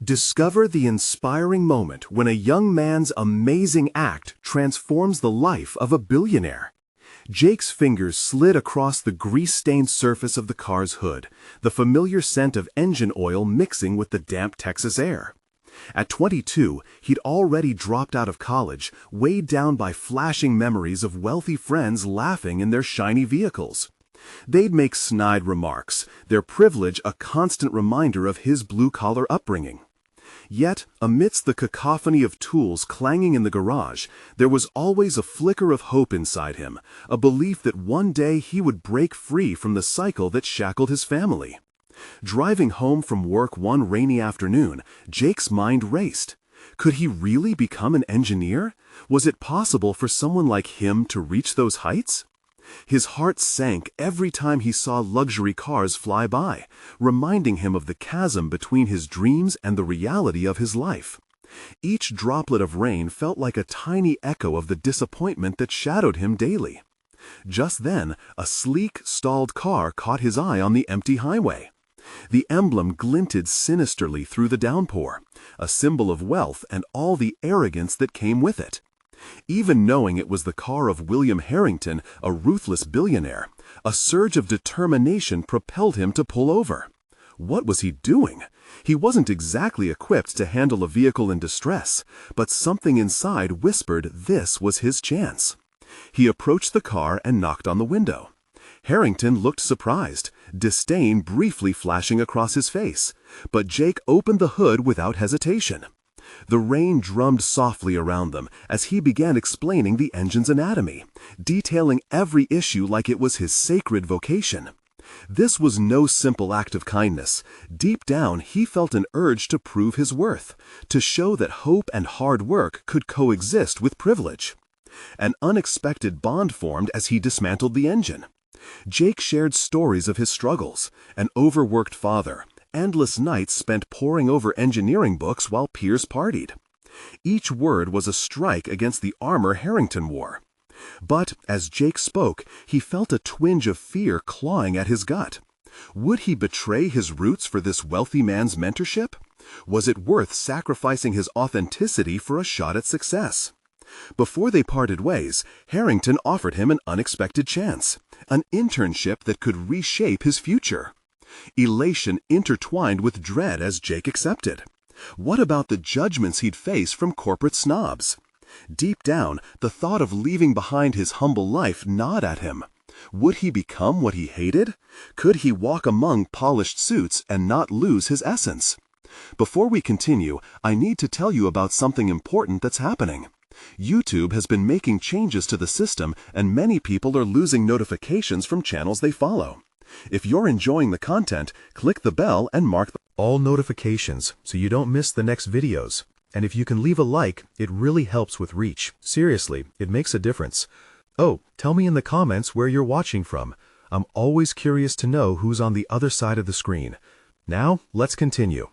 Discover the inspiring moment when a young man's amazing act transforms the life of a billionaire. Jake's fingers slid across the grease-stained surface of the car's hood, the familiar scent of engine oil mixing with the damp Texas air. At 22, he'd already dropped out of college, weighed down by flashing memories of wealthy friends laughing in their shiny vehicles. They'd make snide remarks, their privilege a constant reminder of his blue-collar upbringing. Yet, amidst the cacophony of tools clanging in the garage, there was always a flicker of hope inside him, a belief that one day he would break free from the cycle that shackled his family. Driving home from work one rainy afternoon, Jake's mind raced. Could he really become an engineer? Was it possible for someone like him to reach those heights? His heart sank every time he saw luxury cars fly by, reminding him of the chasm between his dreams and the reality of his life. Each droplet of rain felt like a tiny echo of the disappointment that shadowed him daily. Just then, a sleek, stalled car caught his eye on the empty highway. The emblem glinted sinisterly through the downpour, a symbol of wealth and all the arrogance that came with it. Even knowing it was the car of William Harrington, a ruthless billionaire, a surge of determination propelled him to pull over. What was he doing? He wasn't exactly equipped to handle a vehicle in distress, but something inside whispered this was his chance. He approached the car and knocked on the window. Harrington looked surprised, disdain briefly flashing across his face, but Jake opened the hood without hesitation. The rain drummed softly around them as he began explaining the engine's anatomy, detailing every issue like it was his sacred vocation. This was no simple act of kindness. Deep down, he felt an urge to prove his worth, to show that hope and hard work could coexist with privilege. An unexpected bond formed as he dismantled the engine. Jake shared stories of his struggles, an overworked father, endless nights spent poring over engineering books while peers partied. Each word was a strike against the armor Harrington wore. But as Jake spoke, he felt a twinge of fear clawing at his gut. Would he betray his roots for this wealthy man's mentorship? Was it worth sacrificing his authenticity for a shot at success? Before they parted ways, Harrington offered him an unexpected chance, an internship that could reshape his future. Elation intertwined with dread as Jake accepted. What about the judgments he'd face from corporate snobs? Deep down, the thought of leaving behind his humble life gnawed at him. Would he become what he hated? Could he walk among polished suits and not lose his essence? Before we continue, I need to tell you about something important that's happening. YouTube has been making changes to the system, and many people are losing notifications from channels they follow. If you're enjoying the content, click the bell and mark all notifications so you don't miss the next videos. And if you can leave a like, it really helps with reach. Seriously, it makes a difference. Oh, tell me in the comments where you're watching from. I'm always curious to know who's on the other side of the screen. Now, let's continue.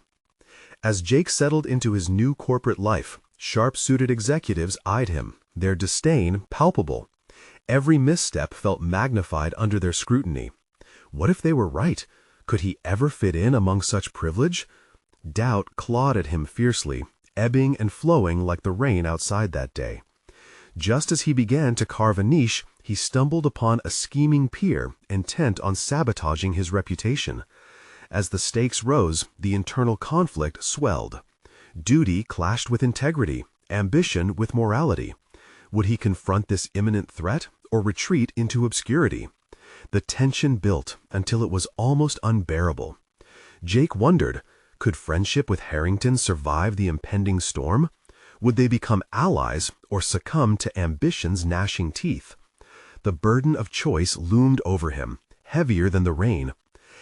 As Jake settled into his new corporate life, sharp-suited executives eyed him, their disdain palpable. Every misstep felt magnified under their scrutiny. What if they were right? Could he ever fit in among such privilege? Doubt clawed at him fiercely, ebbing and flowing like the rain outside that day. Just as he began to carve a niche, he stumbled upon a scheming peer intent on sabotaging his reputation. As the stakes rose, the internal conflict swelled. Duty clashed with integrity, ambition with morality. Would he confront this imminent threat or retreat into obscurity? The tension built until it was almost unbearable. Jake wondered, could friendship with Harrington survive the impending storm? Would they become allies or succumb to ambition's gnashing teeth? The burden of choice loomed over him, heavier than the rain.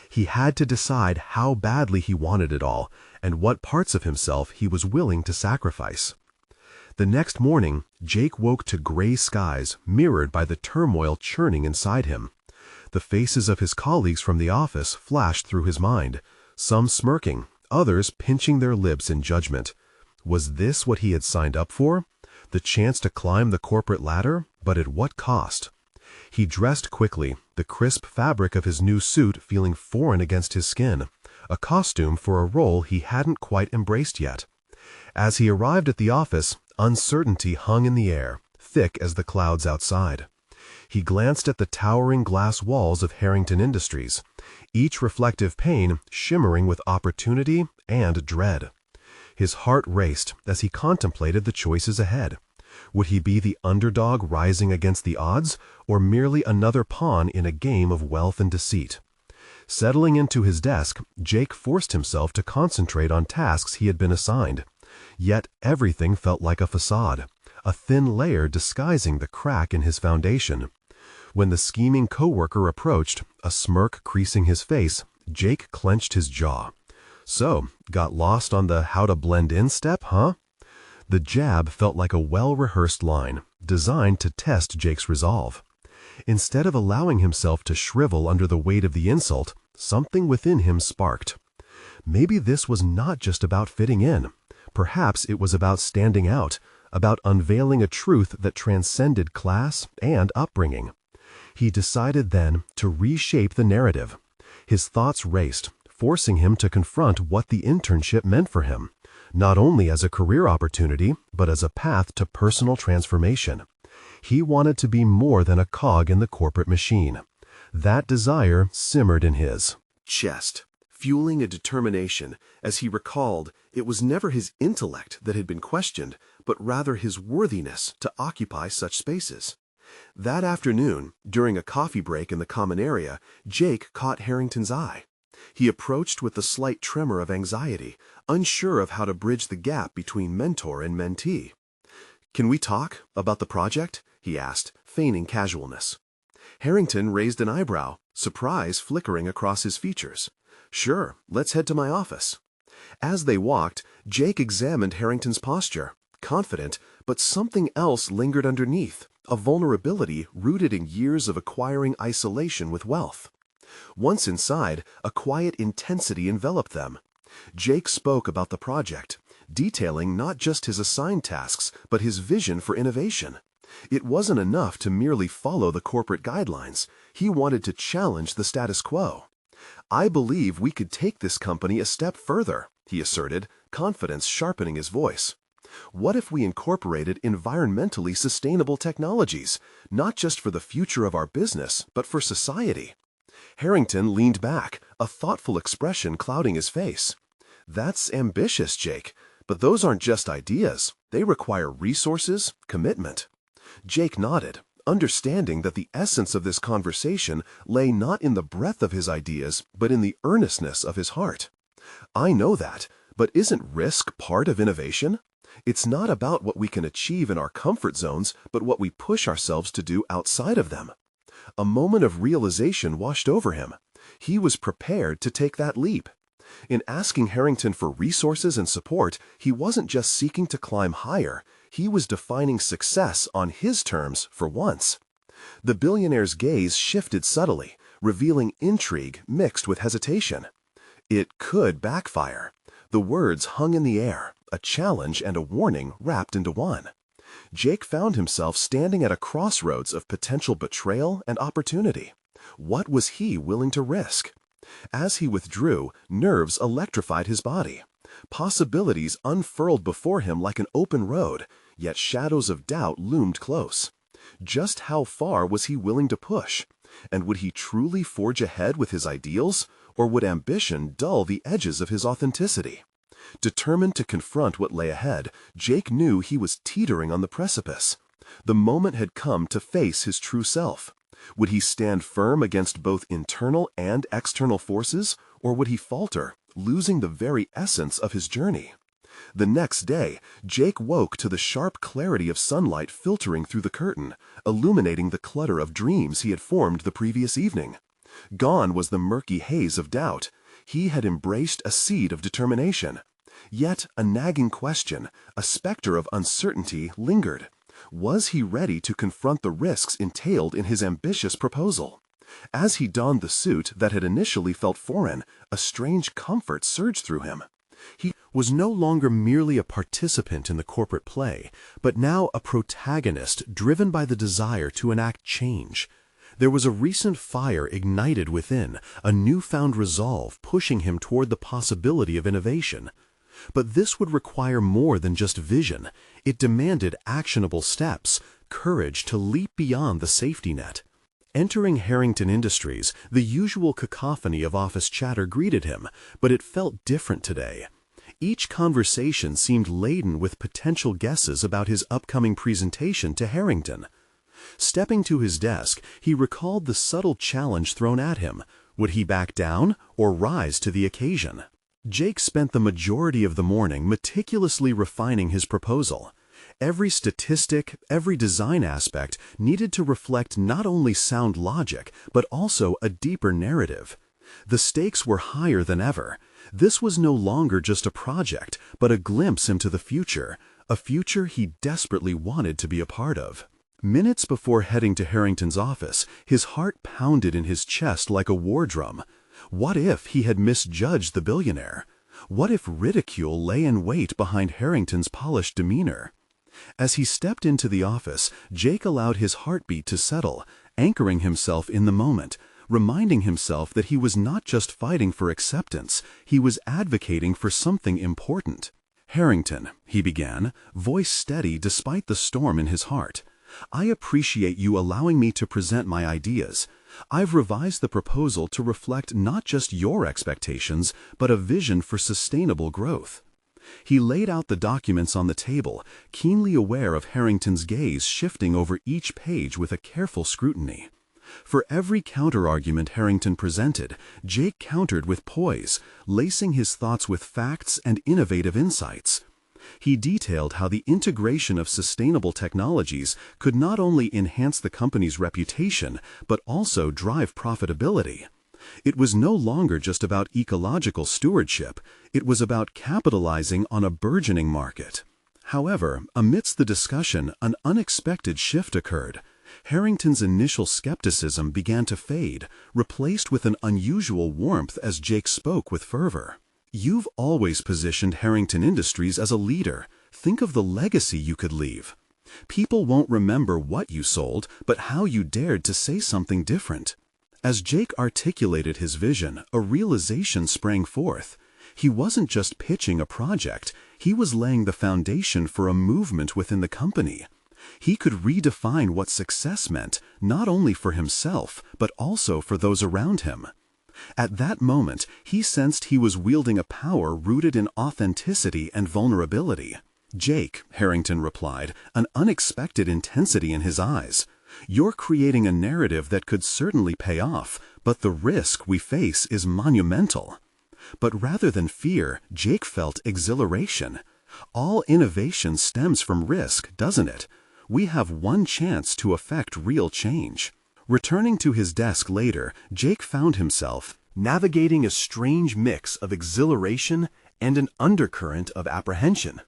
He had to decide how badly he wanted it all and what parts of himself he was willing to sacrifice. The next morning, Jake woke to gray skies mirrored by the turmoil churning inside him. The faces of his colleagues from the office flashed through his mind, some smirking, others pinching their lips in judgment. Was this what he had signed up for? The chance to climb the corporate ladder, but at what cost? He dressed quickly, the crisp fabric of his new suit feeling foreign against his skin. a costume for a role he hadn't quite embraced yet. As he arrived at the office, uncertainty hung in the air, thick as the clouds outside. He glanced at the towering glass walls of Harrington Industries, each reflective pane shimmering with opportunity and dread. His heart raced as he contemplated the choices ahead. Would he be the underdog rising against the odds, or merely another pawn in a game of wealth and deceit? Settling into his desk, Jake forced himself to concentrate on tasks he had been assigned. Yet everything felt like a facade, a thin layer disguising the crack in his foundation. When the scheming coworker approached, a smirk creasing his face, Jake clenched his jaw. So, got lost on the how to blend in step, huh? The jab felt like a well-rehearsed line, designed to test Jake's resolve. Instead of allowing himself to shrivel under the weight of the insult, something within him sparked. Maybe this was not just about fitting in. Perhaps it was about standing out, about unveiling a truth that transcended class and upbringing. He decided then to reshape the narrative. His thoughts raced, forcing him to confront what the internship meant for him, not only as a career opportunity, but as a path to personal transformation. He wanted to be more than a cog in the corporate machine. That desire simmered in his chest, fueling a determination. As he recalled, it was never his intellect that had been questioned, but rather his worthiness to occupy such spaces. That afternoon, during a coffee break in the common area, Jake caught Harrington's eye. He approached with a slight tremor of anxiety, unsure of how to bridge the gap between mentor and mentee. "Can we talk about the project?" he asked, feigning casualness. Harrington raised an eyebrow, surprise flickering across his features. "Sure, let's head to my office." As they walked, Jake examined Harrington's posture, confident, but something else lingered underneath, a vulnerability rooted in years of acquiring isolation with wealth. Once inside, a quiet intensity enveloped them. Jake spoke about the project, detailing not just his assigned tasks, but his vision for innovation. It wasn't enough to merely follow the corporate guidelines. He wanted to challenge the status quo. "I believe we could take this company a step further," he asserted, confidence sharpening his voice. "What if we incorporated environmentally sustainable technologies, not just for the future of our business, but for society?" Harrington leaned back, a thoughtful expression clouding his face. "That's ambitious, Jake, but those aren't just ideas. They require resources, commitment." Jake nodded, understanding that the essence of this conversation lay not in the breadth of his ideas, but in the earnestness of his heart. "I know that, but isn't risk part of innovation? It's not about what we can achieve in our comfort zones, but what we push ourselves to do outside of them." A moment of realization washed over him. He was prepared to take that leap. In asking Harrington for resources and support, he wasn't just seeking to climb higher, he was defining success on his terms for once. The billionaire's gaze shifted subtly, revealing intrigue mixed with hesitation. It could backfire. The words hung in the air, a challenge and a warning wrapped into one. Jake found himself standing at a crossroads of potential betrayal and opportunity. What was he willing to risk? As he withdrew, nerves electrified his body. Possibilities unfurled before him like an open road, yet shadows of doubt loomed close. Just how far was he willing to push? And would he truly forge ahead with his ideals, or would ambition dull the edges of his authenticity? Determined to confront what lay ahead, Jake knew he was teetering on the precipice. The moment had come to face his true self. Would he stand firm against both internal and external forces, or would he falter, losing the very essence of his journey? The next day, Jake woke to the sharp clarity of sunlight filtering through the curtain, illuminating the clutter of dreams he had formed the previous evening. Gone was the murky haze of doubt. He had embraced a seed of determination. Yet a nagging question, a specter of uncertainty, lingered. Was he ready to confront the risks entailed in his ambitious proposal? As he donned the suit that had initially felt foreign, a strange comfort surged through him. He was no longer merely a participant in the corporate play, but now a protagonist driven by the desire to enact change. There was a recent fire ignited within, a newfound resolve pushing him toward the possibility of innovation. But this would require more than just vision. It demanded actionable steps, courage to leap beyond the safety net. Entering Harrington Industries, the usual cacophony of office chatter greeted him, but it felt different today. Each conversation seemed laden with potential guesses about his upcoming presentation to Harrington. Stepping to his desk, he recalled the subtle challenge thrown at him. Would he back down or rise to the occasion? Jake spent the majority of the morning meticulously refining his proposal. Every statistic, every design aspect needed to reflect not only sound logic, but also a deeper narrative. The stakes were higher than ever. This was no longer just a project, but a glimpse into the future, a future he desperately wanted to be a part of. Minutes before heading to Harrington's office, his heart pounded in his chest like a war drum. What if he had misjudged the billionaire? What if ridicule lay in wait behind Harrington's polished demeanor? As he stepped into the office, Jake allowed his heartbeat to settle, anchoring himself in the moment, reminding himself that he was not just fighting for acceptance, he was advocating for something important. "Harrington," he began, voice steady despite the storm in his heart, "I appreciate you allowing me to present my ideas. I've revised the proposal to reflect not just your expectations, but a vision for sustainable growth." He laid out the documents on the table, keenly aware of Harrington's gaze shifting over each page with a careful scrutiny. For every counterargument Harrington presented, Jake countered with poise, lacing his thoughts with facts and innovative insights. He detailed how the integration of sustainable technologies could not only enhance the company's reputation, but also drive profitability. It was no longer just about ecological stewardship, it was about capitalizing on a burgeoning market. However, amidst the discussion, an unexpected shift occurred. Harrington's initial skepticism began to fade, replaced with an unusual warmth as Jake spoke with fervor. "You've always positioned Harrington Industries as a leader. Think of the legacy you could leave. People won't remember what you sold, but how you dared to say something different." As Jake articulated his vision, a realization sprang forth. He wasn't just pitching a project, he was laying the foundation for a movement within the company. He could redefine what success meant, not only for himself, but also for those around him. At that moment, he sensed he was wielding a power rooted in authenticity and vulnerability. "Jake," Harrington replied, an unexpected intensity in his eyes, "you're creating a narrative that could certainly pay off, but the risk we face is monumental." But rather than fear, Jake felt exhilaration. All innovation stems from risk, doesn't it? We have one chance to affect real change. Returning to his desk later, Jake found himself navigating a strange mix of exhilaration and an undercurrent of apprehension.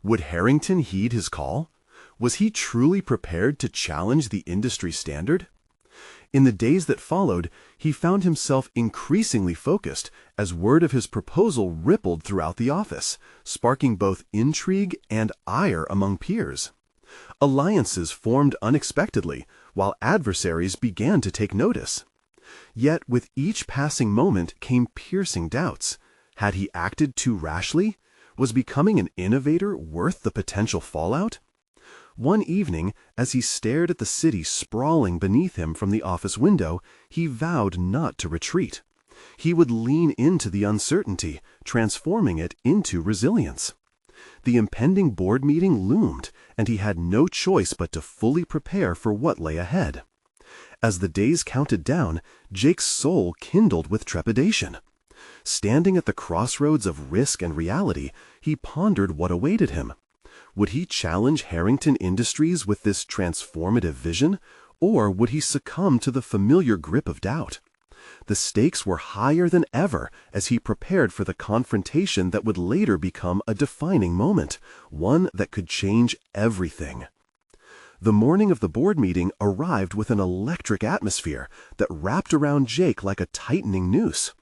Would Harrington heed his call? Was he truly prepared to challenge the industry standard? In the days that followed, he found himself increasingly focused as word of his proposal rippled throughout the office, sparking both intrigue and ire among peers. Alliances formed unexpectedly, while adversaries began to take notice. Yet with each passing moment came piercing doubts. Had he acted too rashly? Was becoming an innovator worth the potential fallout? One evening, as he stared at the city sprawling beneath him from the office window, he vowed not to retreat. He would lean into the uncertainty, transforming it into resilience. The impending board meeting loomed, and he had no choice but to fully prepare for what lay ahead. As the days counted down, Jake's soul kindled with trepidation. Standing at the crossroads of risk and reality, he pondered what awaited him. Would he challenge Harrington Industries with this transformative vision, or would he succumb to the familiar grip of doubt? The stakes were higher than ever as he prepared for the confrontation that would later become a defining moment, one that could change everything. The morning of the board meeting arrived with an electric atmosphere that wrapped around Jake like a tightening noose.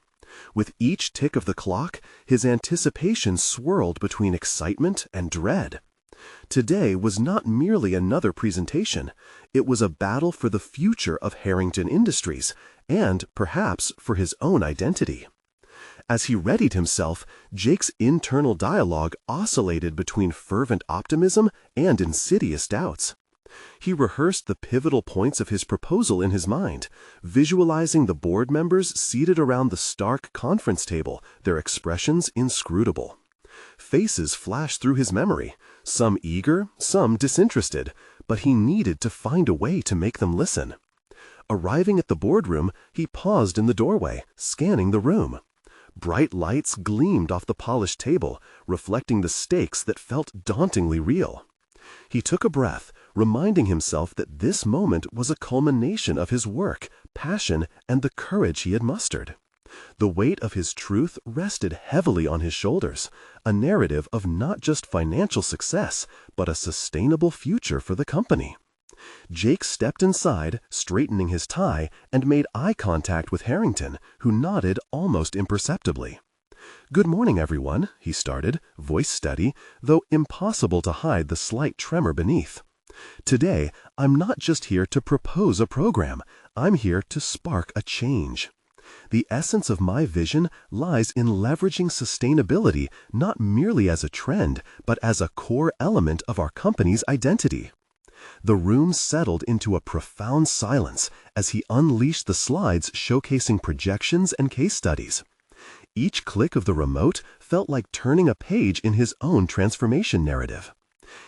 With each tick of the clock, his anticipation swirled between excitement and dread. Today was not merely another presentation, it was a battle for the future of Harrington Industries and, perhaps, for his own identity. As he readied himself, Jake's internal dialogue oscillated between fervent optimism and insidious doubts. He rehearsed the pivotal points of his proposal in his mind, visualizing the board members seated around the stark conference table, their expressions inscrutable. Faces flashed through his memory, some eager, some disinterested, but he needed to find a way to make them listen. Arriving at the boardroom, he paused in the doorway, scanning the room. Bright lights gleamed off the polished table, reflecting the stakes that felt dauntingly real. He took a breath, reminding himself that this moment was a culmination of his work, passion, and the courage he had mustered. The weight of his truth rested heavily on his shoulders, a narrative of not just financial success, but a sustainable future for the company. Jake stepped inside, straightening his tie, and made eye contact with Harrington, who nodded almost imperceptibly. "Good morning, everyone," he started, voice steady, though impossible to hide the slight tremor beneath. "Today, I'm not just here to propose a program, I'm here to spark a change. The essence of my vision lies in leveraging sustainability not merely as a trend, but as a core element of our company's identity." The room settled into a profound silence as he unleashed the slides showcasing projections and case studies. Each click of the remote felt like turning a page in his own transformation narrative.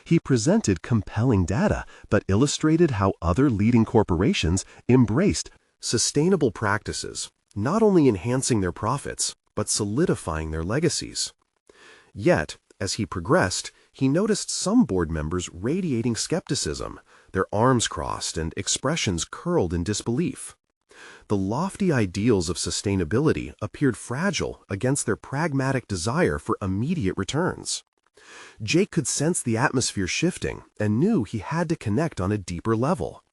He presented compelling data, but illustrated how other leading corporations embraced sustainable practices, not only enhancing their profits, but solidifying their legacies. Yet, as he progressed, he noticed some board members radiating skepticism, their arms crossed and expressions curled in disbelief. The lofty ideals of sustainability appeared fragile against their pragmatic desire for immediate returns. Jake could sense the atmosphere shifting and knew he had to connect on a deeper level.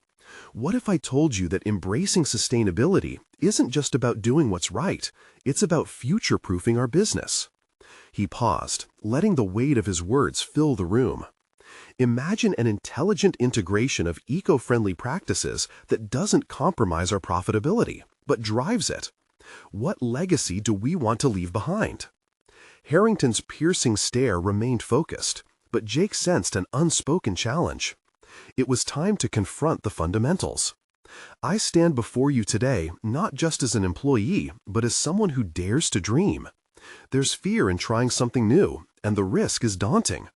What if I told you that embracing sustainability isn't just about doing what's right, it's about future-proofing our business? He paused, letting the weight of his words fill the room. Imagine an intelligent integration of eco-friendly practices that doesn't compromise our profitability, but drives it. What legacy do we want to leave behind? Harrington's piercing stare remained focused, but Jake sensed an unspoken challenge. It was time to confront the fundamentals. "I stand before you today not just as an employee, but as someone who dares to dream. There's fear in trying something new, and the risk is daunting.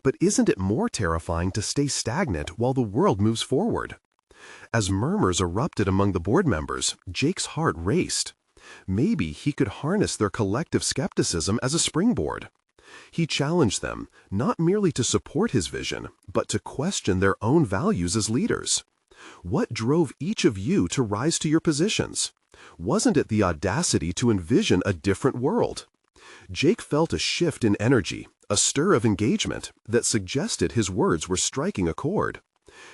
But isn't it more terrifying to stay stagnant while the world moves forward?" As murmurs erupted among the board members, Jake's heart raced. Maybe he could harness their collective skepticism as a springboard. He challenged them, not merely to support his vision, but to question their own values as leaders. What drove each of you to rise to your positions? Wasn't it the audacity to envision a different world? Jake felt a shift in energy, a stir of engagement that suggested his words were striking a chord.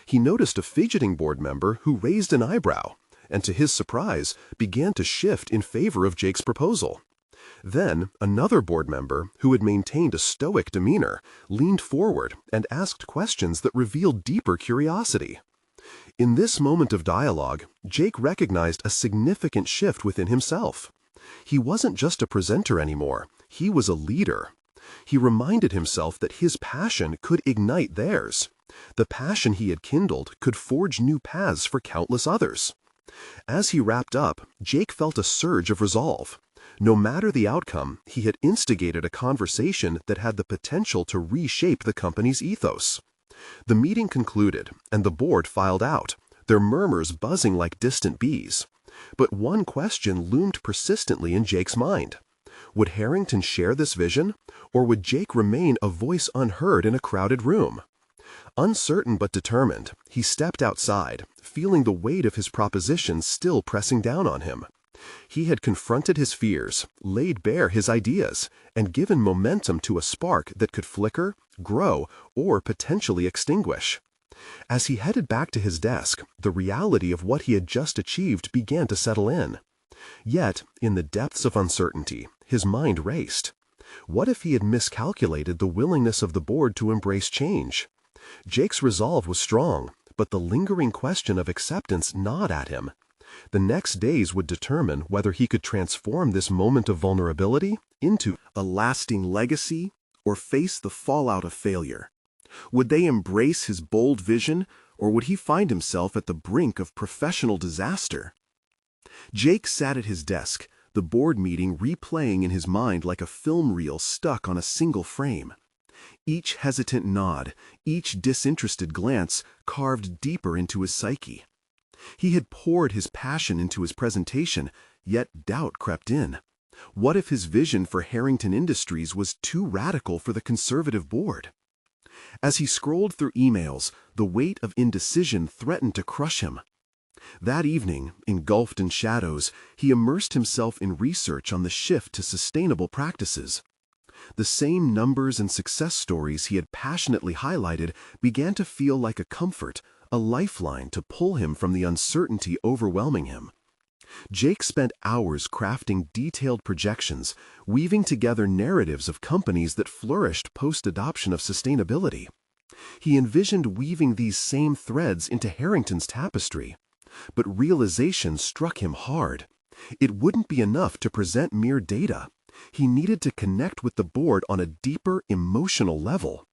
He noticed a fidgeting board member who raised an eyebrow, and to his surprise, began to shift in favor of Jake's proposal. Then, another board member, who had maintained a stoic demeanor, leaned forward and asked questions that revealed deeper curiosity. In this moment of dialogue, Jake recognized a significant shift within himself. He wasn't just a presenter anymore, he was a leader. He reminded himself that his passion could ignite theirs. The passion he had kindled could forge new paths for countless others. As he wrapped up, Jake felt a surge of resolve. No matter the outcome, he had instigated a conversation that had the potential to reshape the company's ethos. The meeting concluded, and the board filed out, their murmurs buzzing like distant bees. But one question loomed persistently in Jake's mind. Would Harrington share this vision, or would Jake remain a voice unheard in a crowded room? Uncertain but determined, he stepped outside, feeling the weight of his proposition still pressing down on him. He had confronted his fears, laid bare his ideas, and given momentum to a spark that could flicker, grow, or potentially extinguish. As he headed back to his desk, the reality of what he had just achieved began to settle in. Yet, in the depths of uncertainty, his mind raced. What if he had miscalculated the willingness of the board to embrace change? Jake's resolve was strong, but the lingering question of acceptance gnawed at him. The next days would determine whether he could transform this moment of vulnerability into a lasting legacy or face the fallout of failure. Would they embrace his bold vision, or would he find himself at the brink of professional disaster? Jake sat at his desk, the board meeting replaying in his mind like a film reel stuck on a single frame. Each hesitant nod, each disinterested glance carved deeper into his psyche. He had poured his passion into his presentation, yet doubt crept in. What if his vision for Harrington Industries was too radical for the conservative board? As he scrolled through emails, the weight of indecision threatened to crush him. That evening, engulfed in shadows, he immersed himself in research on the shift to sustainable practices. The same numbers and success stories he had passionately highlighted began to feel like a comfort, a lifeline to pull him from the uncertainty overwhelming him. Jake spent hours crafting detailed projections, weaving together narratives of companies that flourished post-adoption of sustainability. He envisioned weaving these same threads into Harrington's tapestry. But realization struck him hard. It wouldn't be enough to present mere data. He needed to connect with the board on a deeper emotional level.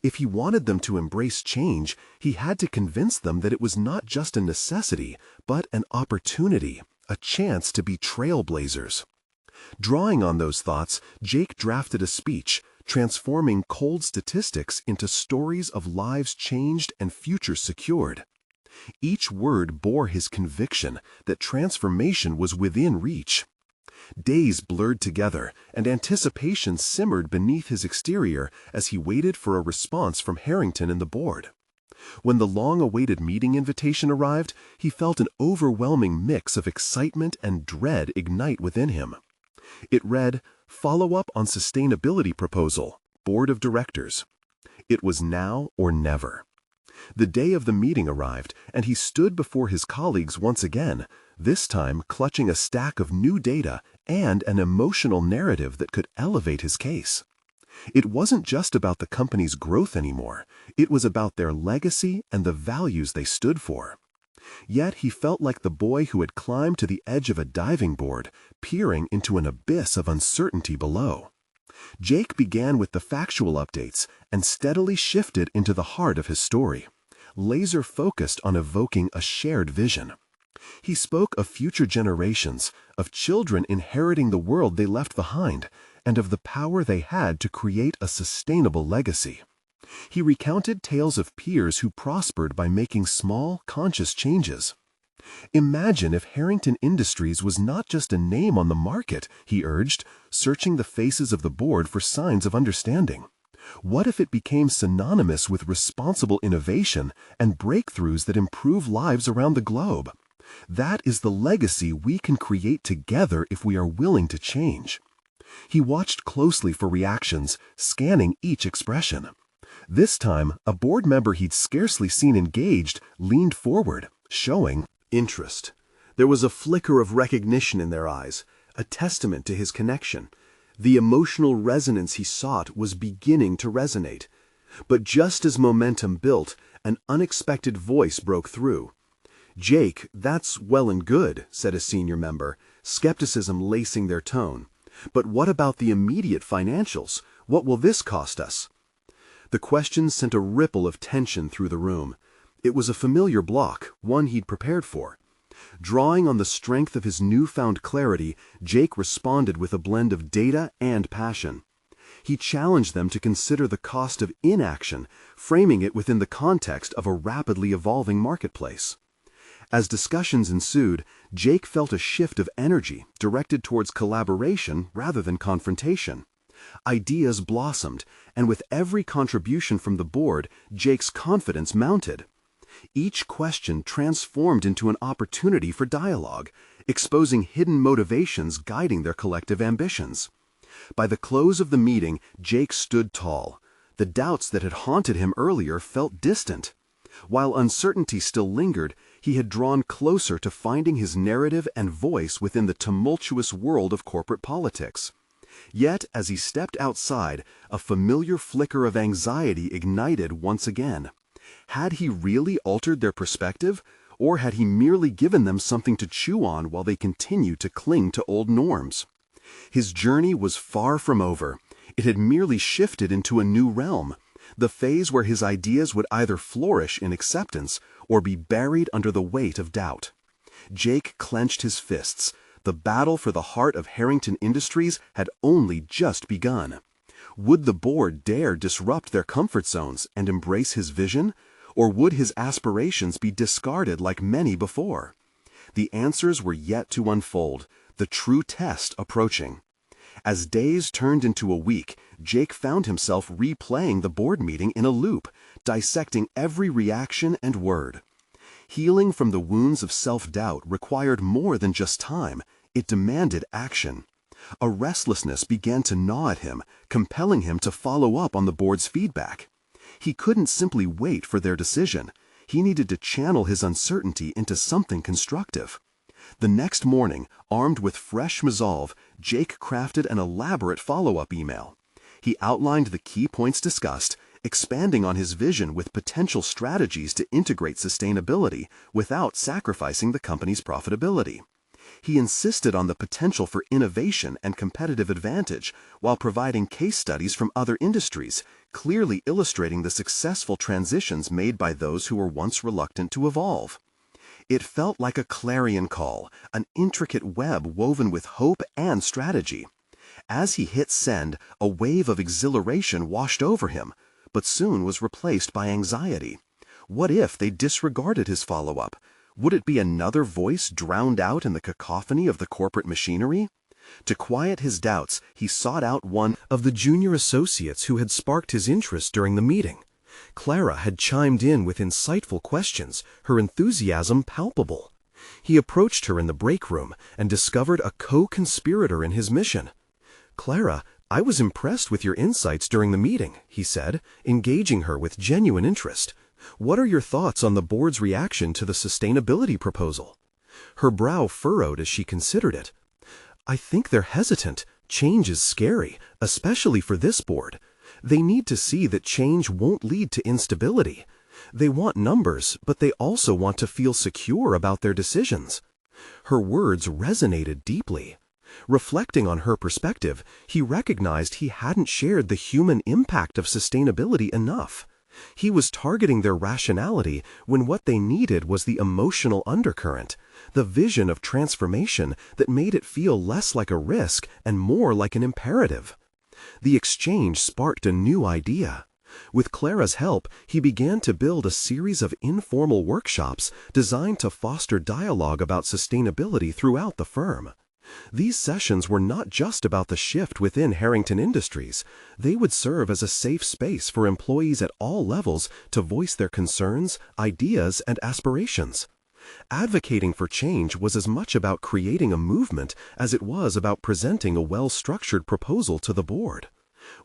If he wanted them to embrace change, he had to convince them that it was not just a necessity, but an opportunity, a chance to be trailblazers. Drawing on those thoughts, Jake drafted a speech, transforming cold statistics into stories of lives changed and futures secured. Each word bore his conviction that transformation was within reach. Days blurred together, and anticipation simmered beneath his exterior as he waited for a response from Harrington and the board. When the long-awaited meeting invitation arrived, he felt an overwhelming mix of excitement and dread ignite within him. It read, "Follow-up on sustainability proposal, Board of Directors." It was now or never. The day of the meeting arrived, and he stood before his colleagues once again, this time clutching a stack of new data and an emotional narrative that could elevate his case. It wasn't just about the company's growth anymore. It was about their legacy and the values they stood for. Yet he felt like the boy who had climbed to the edge of a diving board, peering into an abyss of uncertainty below. Jake began with the factual updates and steadily shifted into the heart of his story, laser-focused on evoking a shared vision. He spoke of future generations, of children inheriting the world they left behind, and of the power they had to create a sustainable legacy. He recounted tales of peers who prospered by making small, conscious changes. Imagine if Harrington Industries was not just a name on the market, he urged, searching the faces of the board for signs of understanding. What if it became synonymous with responsible innovation and breakthroughs that improve lives around the globe? That is the legacy we can create together if we are willing to change. He watched closely for reactions, scanning each expression. This time, a board member he'd scarcely seen engaged leaned forward, showing interest. There was a flicker of recognition in their eyes, a testament to his connection. The emotional resonance he sought was beginning to resonate. But just as momentum built, an unexpected voice broke through. "Jake, that's well and good," said a senior member, skepticism lacing their tone. "But what about the immediate financials? What will this cost us?" The question sent a ripple of tension through the room. It was a familiar block, one he'd prepared for. Drawing on the strength of his newfound clarity, Jake responded with a blend of data and passion. He challenged them to consider the cost of inaction, framing it within the context of a rapidly evolving marketplace. As discussions ensued, Jake felt a shift of energy directed towards collaboration rather than confrontation. Ideas blossomed, and with every contribution from the board, Jake's confidence mounted. Each question transformed into an opportunity for dialogue, exposing hidden motivations guiding their collective ambitions. By the close of the meeting, Jake stood tall. The doubts that had haunted him earlier felt distant. While uncertainty still lingered, he had drawn closer to finding his narrative and voice within the tumultuous world of corporate politics. Yet, as he stepped outside, a familiar flicker of anxiety ignited once again. Had he really altered their perspective, or had he merely given them something to chew on while they continued to cling to old norms? His journey was far from over. It had merely shifted into a new realm, the phase where his ideas would either flourish in acceptance or be buried under the weight of doubt. Jake clenched his fists. The battle for the heart of Harrington Industries had only just begun. Would the board dare disrupt their comfort zones and embrace his vision, or would his aspirations be discarded like many before? The answers were yet to unfold, the true test approaching. As days turned into a week, Jake found himself replaying the board meeting in a loop, dissecting every reaction and word. Healing from the wounds of self-doubt required more than just time. It demanded action. A restlessness began to gnaw at him, compelling him to follow up on the board's feedback. He couldn't simply wait for their decision. He needed to channel his uncertainty into something constructive. The next morning, armed with fresh resolve, Jake crafted an elaborate follow-up email. He outlined the key points discussed, expanding on his vision with potential strategies to integrate sustainability without sacrificing the company's profitability. He insisted on the potential for innovation and competitive advantage while providing case studies from other industries, clearly illustrating the successful transitions made by those who were once reluctant to evolve. It felt like a clarion call, an intricate web woven with hope and strategy. As he hit send, a wave of exhilaration washed over him, but soon was replaced by anxiety. What if they disregarded his follow-up? Would it be another voice drowned out in the cacophony of the corporate machinery? To quiet his doubts, he sought out one of the junior associates who had sparked his interest during the meeting. Clara had chimed in with insightful questions, her enthusiasm palpable. He approached her in the break room and discovered a co-conspirator in his mission. "Clara, I was impressed with your insights during the meeting," he said, engaging her with genuine interest. "What are your thoughts on the board's reaction to the sustainability proposal?" Her brow furrowed as she considered it. "I think they're hesitant. Change is scary, especially for this board. They need to see that change won't lead to instability. They want numbers, but they also want to feel secure about their decisions." Her words resonated deeply. Reflecting on her perspective, he recognized he hadn't shared the human impact of sustainability enough. He was targeting their rationality when what they needed was the emotional undercurrent, the vision of transformation that made it feel less like a risk and more like an imperative. The exchange sparked a new idea. With Clara's help, he began to build a series of informal workshops designed to foster dialogue about sustainability throughout the firm. These sessions were not just about the shift within Harrington Industries. They would serve as a safe space for employees at all levels to voice their concerns, ideas, and aspirations. Advocating for change was as much about creating a movement as it was about presenting a well-structured proposal to the board.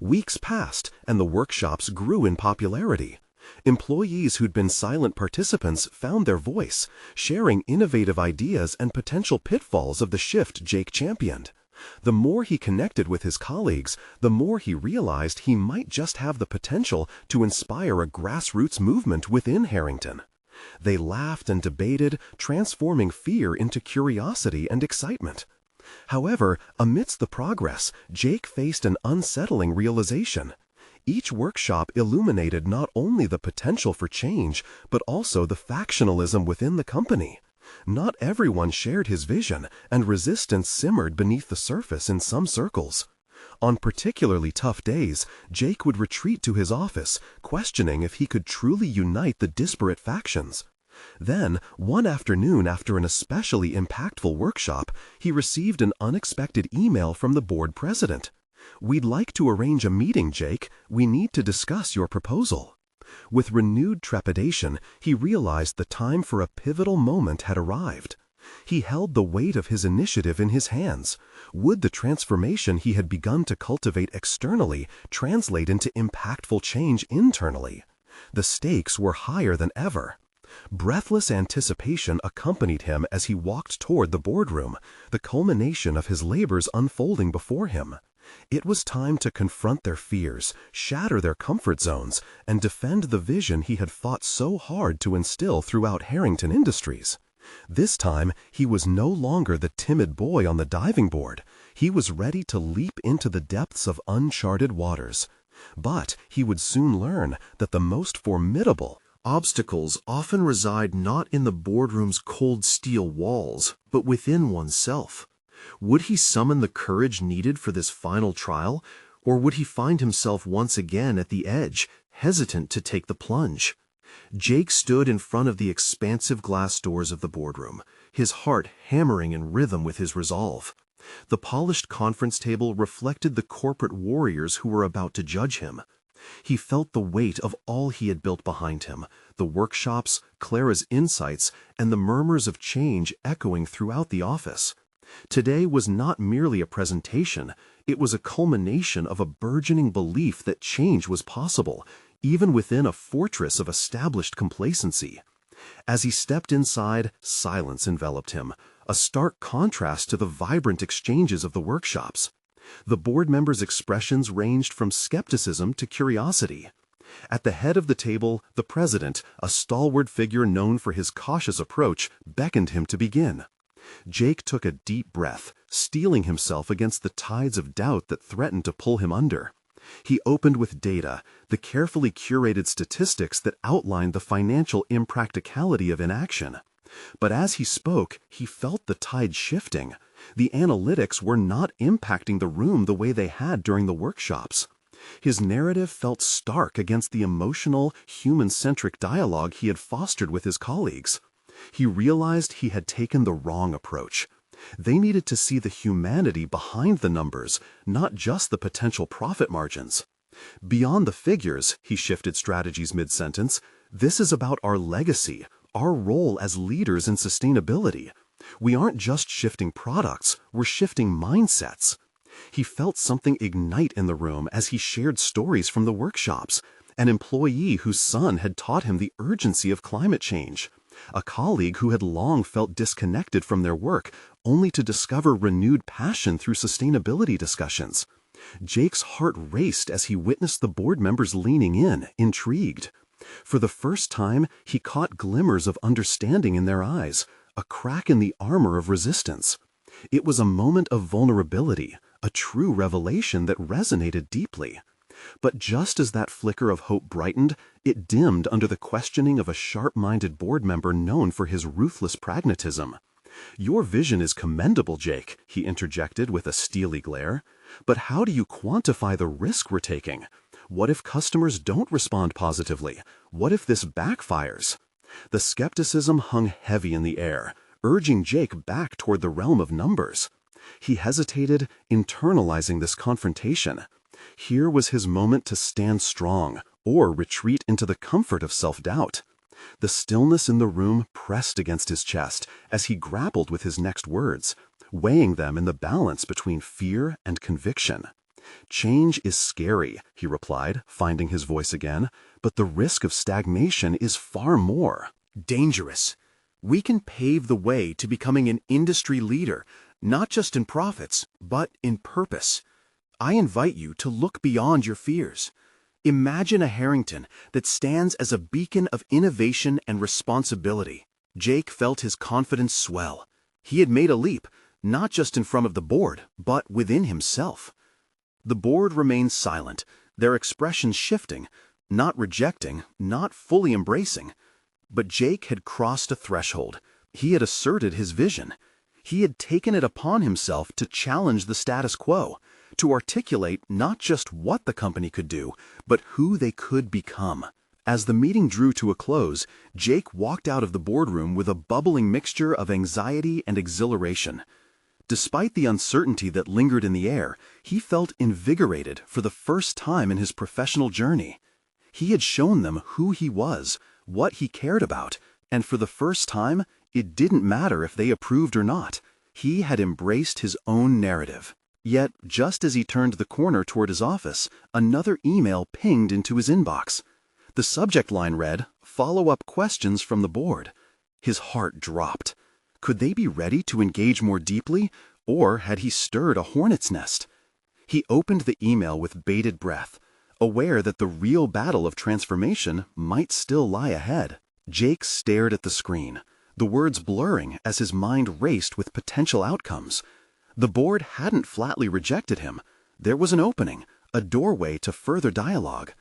Weeks passed, and the workshops grew in popularity. Employees who'd been silent participants found their voice, sharing innovative ideas and potential pitfalls of the shift Jake championed. The more he connected with his colleagues, the more he realized he might just have the potential to inspire a grassroots movement within Harrington. They laughed and debated, transforming fear into curiosity and excitement. However, amidst the progress, Jake faced an unsettling realization. Each workshop illuminated not only the potential for change, but also the factionalism within the company. Not everyone shared his vision, and resistance simmered beneath the surface in some circles. On particularly tough days, Jake would retreat to his office, questioning if he could truly unite the disparate factions. Then, one afternoon after an especially impactful workshop, he received an unexpected email from the board president. "We'd like to arrange a meeting, Jake. We need to discuss your proposal." With renewed trepidation, he realized the time for a pivotal moment had arrived. He held the weight of his initiative in his hands. Would the transformation he had begun to cultivate externally translate into impactful change internally? The stakes were higher than ever. Breathless anticipation accompanied him as he walked toward the boardroom, the culmination of his labors unfolding before him. It was time to confront their fears, shatter their comfort zones, and defend the vision he had fought so hard to instill throughout Harrington Industries. This time, he was no longer the timid boy on the diving board. He was ready to leap into the depths of uncharted waters. But he would soon learn that the most formidable obstacles often reside not in the boardroom's cold steel walls, but within oneself. Would he summon the courage needed for this final trial, or would he find himself once again at the edge, hesitant to take the plunge? Jake stood in front of the expansive glass doors of the boardroom, his heart hammering in rhythm with his resolve. The polished conference table reflected the corporate warriors who were about to judge him. He felt the weight of all he had built behind him, the workshops, Clara's insights, and the murmurs of change echoing throughout the office. Today was not merely a presentation, it was a culmination of a burgeoning belief that change was possible, even within a fortress of established complacency. As he stepped inside, silence enveloped him, a stark contrast to the vibrant exchanges of the workshops. The board members' expressions ranged from skepticism to curiosity. At the head of the table, the president, a stalwart figure known for his cautious approach, beckoned him to begin. Jake took a deep breath, steeling himself against the tides of doubt that threatened to pull him under. He opened with data, the carefully curated statistics that outlined the financial impracticality of inaction. But as he spoke, he felt the tide shifting. The analytics were not impacting the room the way they had during the workshops. His narrative felt stark against the emotional, human-centric dialogue he had fostered with his colleagues. He realized he had taken the wrong approach. They needed to see the humanity behind the numbers, not just the potential profit margins. Beyond the figures, he shifted strategies mid-sentence, this is about our legacy, our role as leaders in sustainability. We aren't just shifting products, we're shifting mindsets. He felt something ignite in the room as he shared stories from the workshops. An employee whose son had taught him the urgency of climate change. A colleague who had long felt disconnected from their work, only to discover renewed passion through sustainability discussions. Jake's heart raced as he witnessed the board members leaning in, intrigued. For the first time, he caught glimmers of understanding in their eyes, a crack in the armor of resistance. It was a moment of vulnerability, a true revelation that resonated deeply. But just as that flicker of hope brightened, it dimmed under the questioning of a sharp-minded board member known for his ruthless pragmatism. "Your vision is commendable, Jake," he interjected with a steely glare. "But how do you quantify the risk we're taking? What if customers don't respond positively? What if this backfires?" The skepticism hung heavy in the air, urging Jake back toward the realm of numbers. He hesitated, internalizing this confrontation. Here was his moment to stand strong, or retreat into the comfort of self-doubt. The stillness in the room pressed against his chest as he grappled with his next words, weighing them in the balance between fear and conviction. "Change is scary," he replied, finding his voice again, "but the risk of stagnation is far more dangerous. We can pave the way to becoming an industry leader, not just in profits, but in purpose. I invite you to look beyond your fears. Imagine a Harrington that stands as a beacon of innovation and responsibility." Jake felt his confidence swell. He had made a leap, not just in front of the board, but within himself. The board remained silent, their expressions shifting, not rejecting, not fully embracing. But Jake had crossed a threshold. He had asserted his vision. He had taken it upon himself to challenge the status quo, to articulate not just what the company could do, but who they could become. As the meeting drew to a close, Jake walked out of the boardroom with a bubbling mixture of anxiety and exhilaration. Despite the uncertainty that lingered in the air, he felt invigorated for the first time in his professional journey. He had shown them who he was, what he cared about, and for the first time, it didn't matter if they approved or not. He had embraced his own narrative. Yet, just as he turned the corner toward his office, another email pinged into his inbox. The subject line read, "Follow-up questions from the board." His heart dropped. Could they be ready to engage more deeply, or had he stirred a hornet's nest? He opened the email with bated breath, aware that the real battle of transformation might still lie ahead. Jake stared at the screen, the words blurring as his mind raced with potential outcomes. The board hadn't flatly rejected him. There was an opening, a doorway to further dialogue.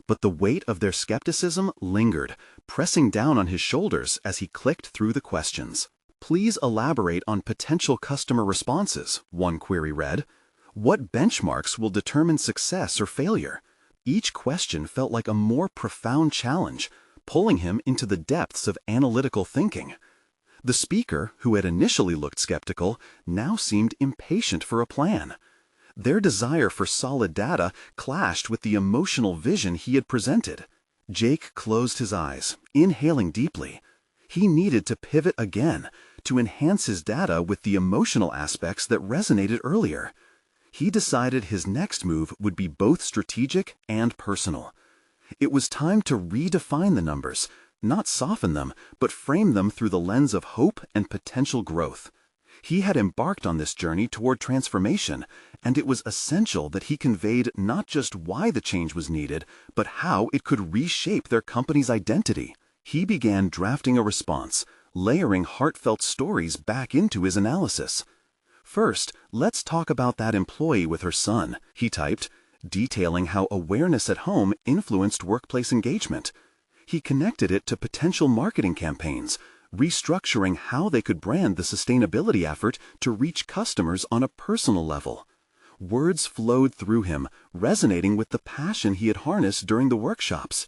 But the weight of their skepticism lingered, pressing down on his shoulders as he clicked through the questions. "Please elaborate on potential customer responses," one query read. "What benchmarks will determine success or failure?" Each question felt like a more profound challenge, pulling him into the depths of analytical thinking. The speaker, who had initially looked skeptical, now seemed impatient for a plan. Their desire for solid data clashed with the emotional vision he had presented. Jake closed his eyes, inhaling deeply. He needed to pivot again, to enhance his data with the emotional aspects that resonated earlier. He decided his next move would be both strategic and personal. It was time to redefine the numbers, not soften them, but frame them through the lens of hope and potential growth. He had embarked on this journey toward transformation, and it was essential that he conveyed not just why the change was needed, but how it could reshape their company's identity. He began drafting a response, layering heartfelt stories back into his analysis. "First, let's talk about that employee with her son," he typed, detailing how awareness at home influenced workplace engagement. He connected it to potential marketing campaigns, restructuring how they could brand the sustainability effort to reach customers on a personal level. Words flowed through him, resonating with the passion he had harnessed during the workshops.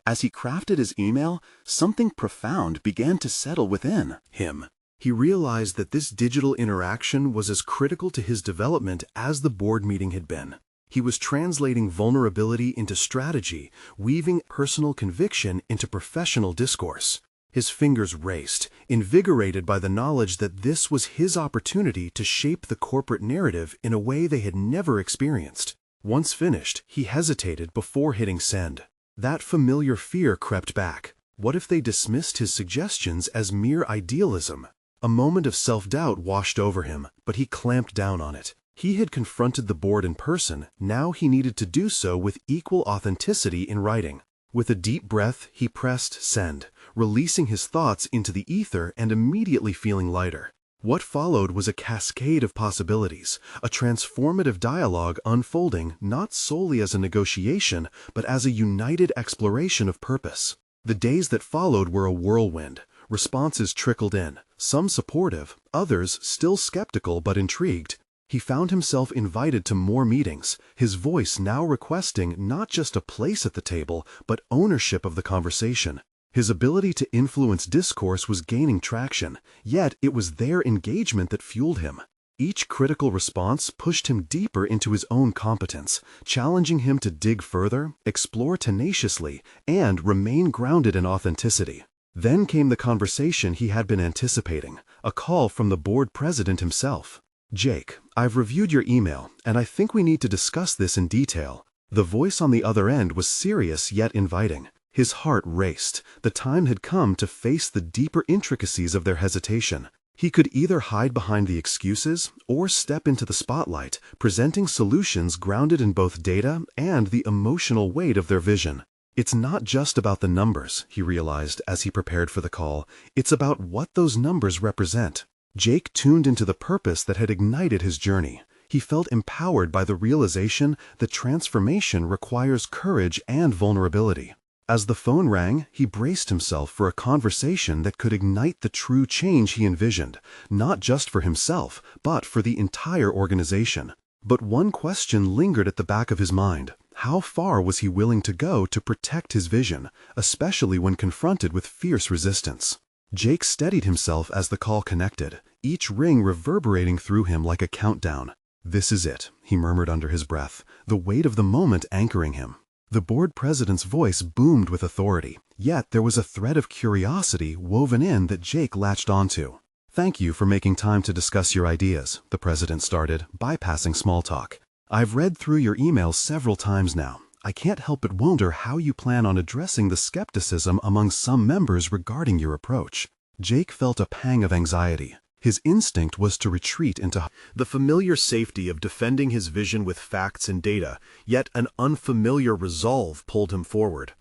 As he crafted his email, something profound began to settle within him. He realized that this digital interaction was as critical to his development as the board meeting had been. He was translating vulnerability into strategy, weaving personal conviction into professional discourse. His fingers raced, invigorated by the knowledge that this was his opportunity to shape the corporate narrative in a way they had never experienced. Once finished, he hesitated before hitting send. That familiar fear crept back. What if they dismissed his suggestions as mere idealism? A moment of self-doubt washed over him, but he clamped down on it. He had confronted the board in person, now he needed to do so with equal authenticity in writing. With a deep breath, he pressed send, releasing his thoughts into the ether and immediately feeling lighter. What followed was a cascade of possibilities, a transformative dialogue unfolding not solely as a negotiation, but as a united exploration of purpose. The days that followed were a whirlwind. Responses trickled in, some supportive, others still skeptical but intrigued. He found himself invited to more meetings, his voice now requesting not just a place at the table, but ownership of the conversation. His ability to influence discourse was gaining traction, yet it was their engagement that fueled him. Each critical response pushed him deeper into his own competence, challenging him to dig further, explore tenaciously, and remain grounded in authenticity. Then came the conversation he had been anticipating, a call from the board president himself. "Jake, I've reviewed your email, and I think we need to discuss this in detail." The voice on the other end was serious yet inviting. His heart raced. The time had come to face the deeper intricacies of their hesitation. He could either hide behind the excuses or step into the spotlight, presenting solutions grounded in both data and the emotional weight of their vision. It's not just about the numbers, he realized as he prepared for the call. It's about what those numbers represent. Jake tuned into the purpose that had ignited his journey. He felt empowered by the realization that transformation requires courage and vulnerability. As the phone rang, he braced himself for a conversation that could ignite the true change he envisioned, not just for himself, but for the entire organization. But one question lingered at the back of his mind. How far was he willing to go to protect his vision, especially when confronted with fierce resistance? Jake steadied himself as the call connected, each ring reverberating through him like a countdown. "This is it," he murmured under his breath, the weight of the moment anchoring him. The board president's voice boomed with authority, yet there was a thread of curiosity woven in that Jake latched onto. "Thank you for making time to discuss your ideas," the president started, bypassing small talk. "I've read through your emails several times now. I can't help but wonder how you plan on addressing the skepticism among some members regarding your approach." Jake felt a pang of anxiety. His instinct was to retreat into the familiar safety of defending his vision with facts and data, yet an unfamiliar resolve pulled him forward.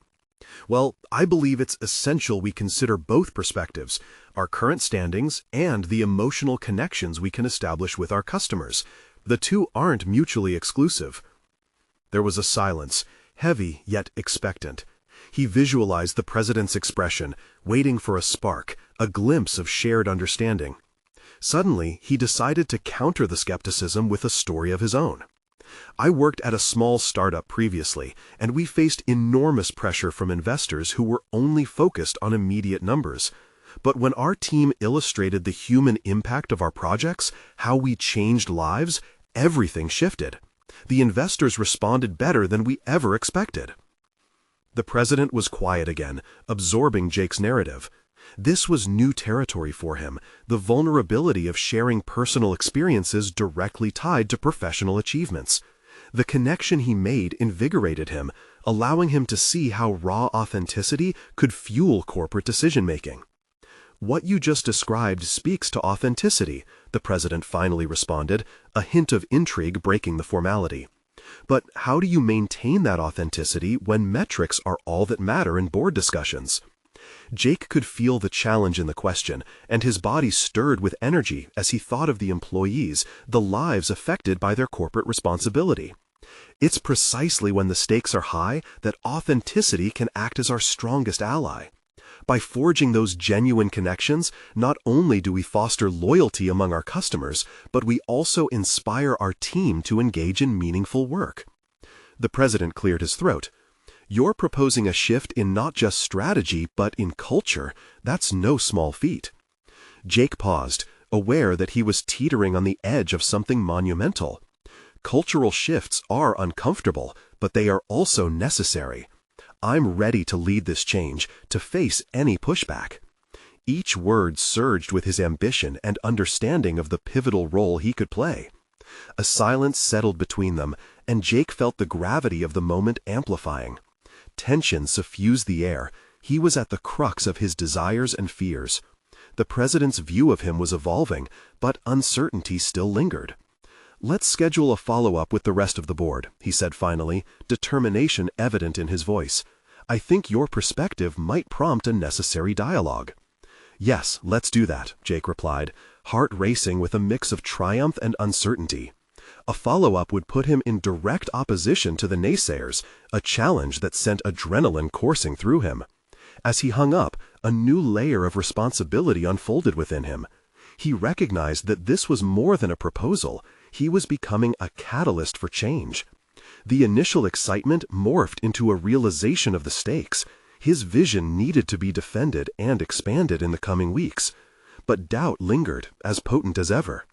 Well, I believe it's essential we consider both perspectives, our current standings and the emotional connections we can establish with our customers. The two aren't mutually exclusive. There was a silence, heavy yet expectant. He visualized the president's expression, waiting for a spark, a glimpse of shared understanding. Suddenly, he decided to counter the skepticism with a story of his own. I worked at a small startup previously, and we faced enormous pressure from investors who were only focused on immediate numbers. But when our team illustrated the human impact of our projects, how we changed lives, everything shifted. The investors responded better than we ever expected. The president was quiet again, absorbing Jake's narrative. This was new territory for him, the vulnerability of sharing personal experiences directly tied to professional achievements. The connection he made invigorated him, allowing him to see how raw authenticity could fuel corporate decision-making. "What you just described speaks to authenticity," the president finally responded, a hint of intrigue breaking the formality. "But how do you maintain that authenticity when metrics are all that matter in board discussions?" Jake could feel the challenge in the question, and his body stirred with energy as he thought of the employees, the lives affected by their corporate responsibility. It's precisely when the stakes are high that authenticity can act as our strongest ally. By forging those genuine connections, not only do we foster loyalty among our customers, but we also inspire our team to engage in meaningful work. The president cleared his throat. "You're proposing a shift in not just strategy, but in culture. That's no small feat." Jake paused, aware that he was teetering on the edge of something monumental. Cultural shifts are uncomfortable, but they are also necessary. I'm ready to lead this change, to face any pushback. Each word surged with his ambition and understanding of the pivotal role he could play. A silence settled between them, and Jake felt the gravity of the moment amplifying. Tension suffused the air. He was at the crux of his desires and fears. The president's view of him was evolving, but uncertainty still lingered. "Let's schedule a follow-up with the rest of the board," he said finally, determination evident in his voice. "I think your perspective might prompt a necessary dialogue." "Yes, let's do that," Jake replied, heart racing with a mix of triumph and uncertainty. A follow-up would put him in direct opposition to the naysayers, a challenge that sent adrenaline coursing through him. As he hung up, a new layer of responsibility unfolded within him. He recognized that this was more than a proposal. He was becoming a catalyst for change. The initial excitement morphed into a realization of the stakes. His vision needed to be defended and expanded in the coming weeks. But doubt lingered, as potent as ever.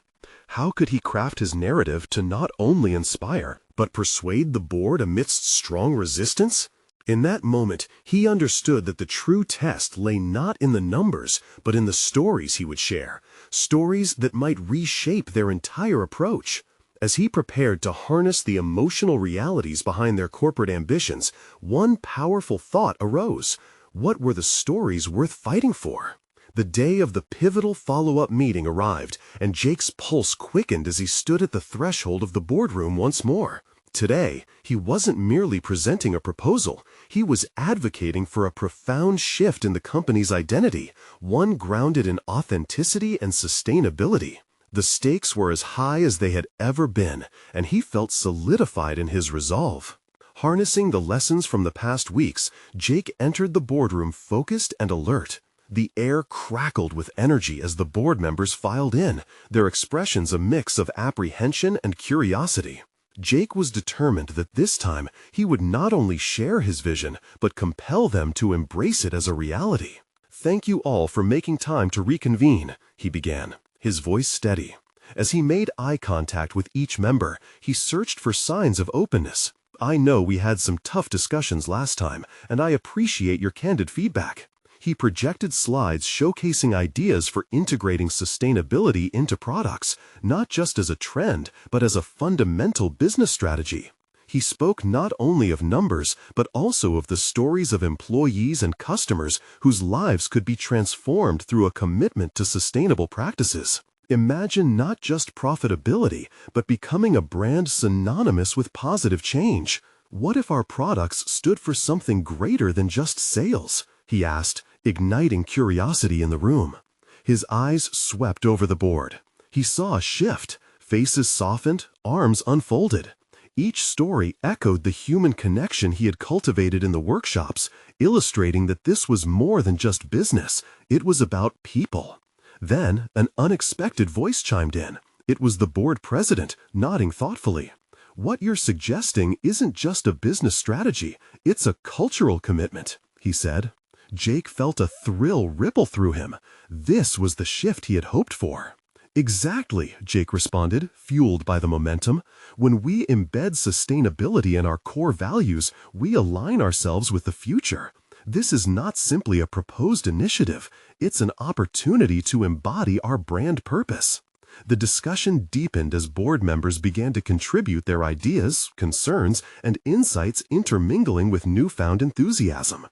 How could he craft his narrative to not only inspire, but persuade the board amidst strong resistance? In that moment, he understood that the true test lay not in the numbers, but in the stories he would share, stories that might reshape their entire approach. As he prepared to harness the emotional realities behind their corporate ambitions, one powerful thought arose. What were the stories worth fighting for? The day of the pivotal follow-up meeting arrived, and Jake's pulse quickened as he stood at the threshold of the boardroom once more. Today, he wasn't merely presenting a proposal. He was advocating for a profound shift in the company's identity, one grounded in authenticity and sustainability. The stakes were as high as they had ever been, and he felt solidified in his resolve. Harnessing the lessons from the past weeks, Jake entered the boardroom focused and alert. The air crackled with energy as the board members filed in, their expressions a mix of apprehension and curiosity. Jake was determined that this time he would not only share his vision, but compel them to embrace it as a reality. "Thank you all for making time to reconvene," he began, his voice steady. As he made eye contact with each member, he searched for signs of openness. "I know we had some tough discussions last time, and I appreciate your candid feedback." He projected slides showcasing ideas for integrating sustainability into products, not just as a trend, but as a fundamental business strategy. He spoke not only of numbers, but also of the stories of employees and customers whose lives could be transformed through a commitment to sustainable practices. Imagine not just profitability, but becoming a brand synonymous with positive change. What if our products stood for something greater than just sales? He asked, igniting curiosity in the room. His eyes swept over the board. He saw a shift. Faces softened, arms unfolded. Each story echoed the human connection he had cultivated in the workshops, illustrating that this was more than just business. It was about people. Then, an unexpected voice chimed in. It was the board president, nodding thoughtfully. What you're suggesting isn't just a business strategy, it's a cultural commitment, he said. Jake felt a thrill ripple through him. This was the shift he had hoped for. Exactly, Jake responded, fueled by the momentum. When we embed sustainability in our core values, we align ourselves with the future. This is not simply a proposed initiative, it's an opportunity to embody our brand purpose. The discussion deepened as board members began to contribute their ideas, concerns, and insights, intermingling with newfound enthusiasm.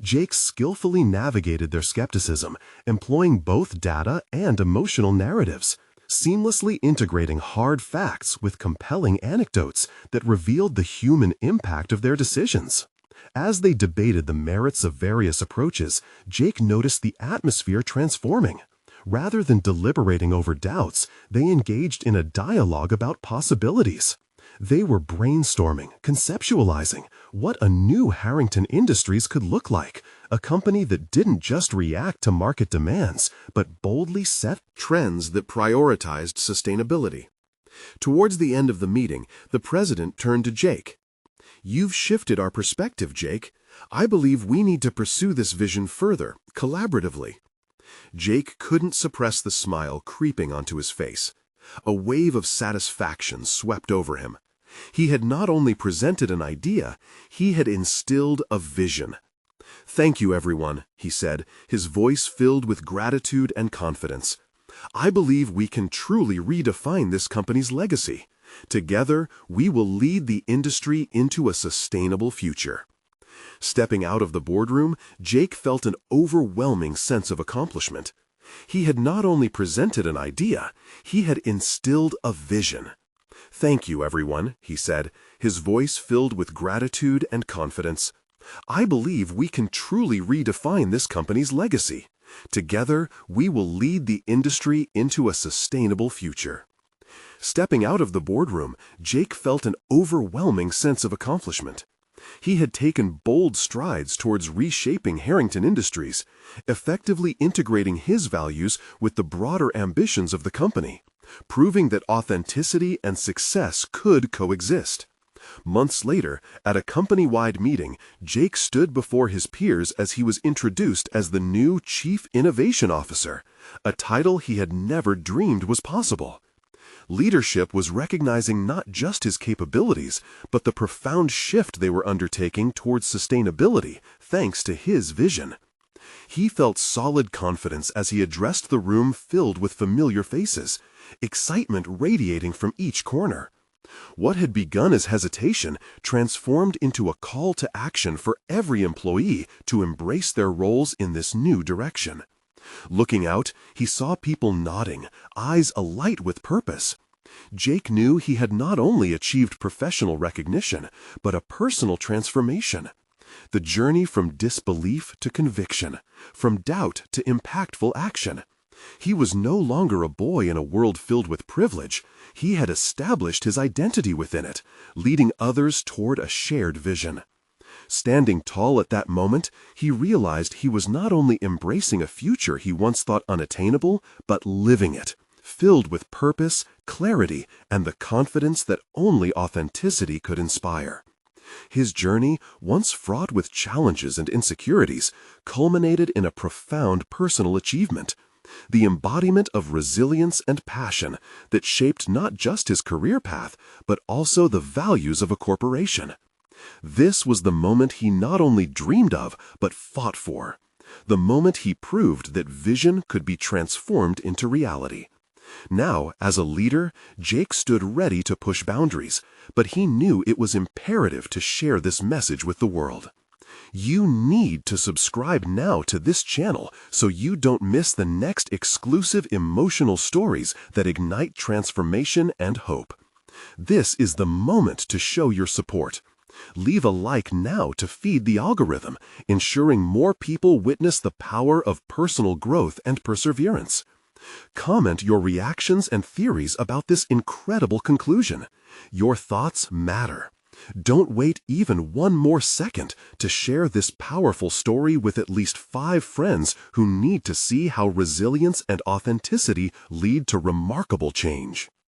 Jake skillfully navigated their skepticism, employing both data and emotional narratives, seamlessly integrating hard facts with compelling anecdotes that revealed the human impact of their decisions. As they debated the merits of various approaches, Jake noticed the atmosphere transforming. Rather than deliberating over doubts, they engaged in a dialogue about possibilities. They were brainstorming, conceptualizing what a new Harrington Industries could look like, a company that didn't just react to market demands, but boldly set trends that prioritized sustainability. Towards the end of the meeting, the president turned to Jake. "You've shifted our perspective, Jake. I believe we need to pursue this vision further, collaboratively." Jake couldn't suppress the smile creeping onto his face. A wave of satisfaction swept over him. He had not only presented an idea, he had instilled a vision. "Thank you, everyone," he said, his voice filled with gratitude and confidence. "I believe we can truly redefine this company's legacy. Together, we will lead the industry into a sustainable future." Stepping out of the boardroom, Jake felt an overwhelming sense of accomplishment. He had not only presented an idea, he had instilled a vision. "Thank you, everyone," he said, his voice filled with gratitude and confidence. "I believe we can truly redefine this company's legacy. Together, we will lead the industry into a sustainable future." Stepping out of the boardroom, Jake felt an overwhelming sense of accomplishment. He had taken bold strides towards reshaping Harrington Industries, effectively integrating his values with the broader ambitions of the company, proving that authenticity and success could coexist. Months later, at a company-wide meeting, Jake stood before his peers as he was introduced as the new Chief Innovation Officer, a title he had never dreamed was possible. Leadership was recognizing not just his capabilities, but the profound shift they were undertaking towards sustainability, thanks to his vision. He felt solid confidence as he addressed the room filled with familiar faces, excitement radiating from each corner. What had begun as hesitation transformed into a call to action for every employee to embrace their roles in this new direction. Looking out, he saw people nodding, eyes alight with purpose. Jake knew he had not only achieved professional recognition, but a personal transformation. The journey from disbelief to conviction, from doubt to impactful action. He was no longer a boy in a world filled with privilege. He had established his identity within it, leading others toward a shared vision. Standing tall at that moment, he realized he was not only embracing a future he once thought unattainable, but living it, filled with purpose, clarity, and the confidence that only authenticity could inspire. His journey, once fraught with challenges and insecurities, culminated in a profound personal achievement, the embodiment of resilience and passion that shaped not just his career path, but also the values of a corporation. This was the moment he not only dreamed of, but fought for. The moment he proved that vision could be transformed into reality. Now, as a leader, Jake stood ready to push boundaries, but he knew it was imperative to share this message with the world. You need to subscribe now to this channel so you don't miss the next exclusive emotional stories that ignite transformation and hope. This is the moment to show your support. Leave a like now to feed the algorithm, ensuring more people witness the power of personal growth and perseverance. Comment your reactions and theories about this incredible conclusion. Your thoughts matter. Don't wait even one more second to share this powerful story with at least 5 friends who need to see how resilience and authenticity lead to remarkable change.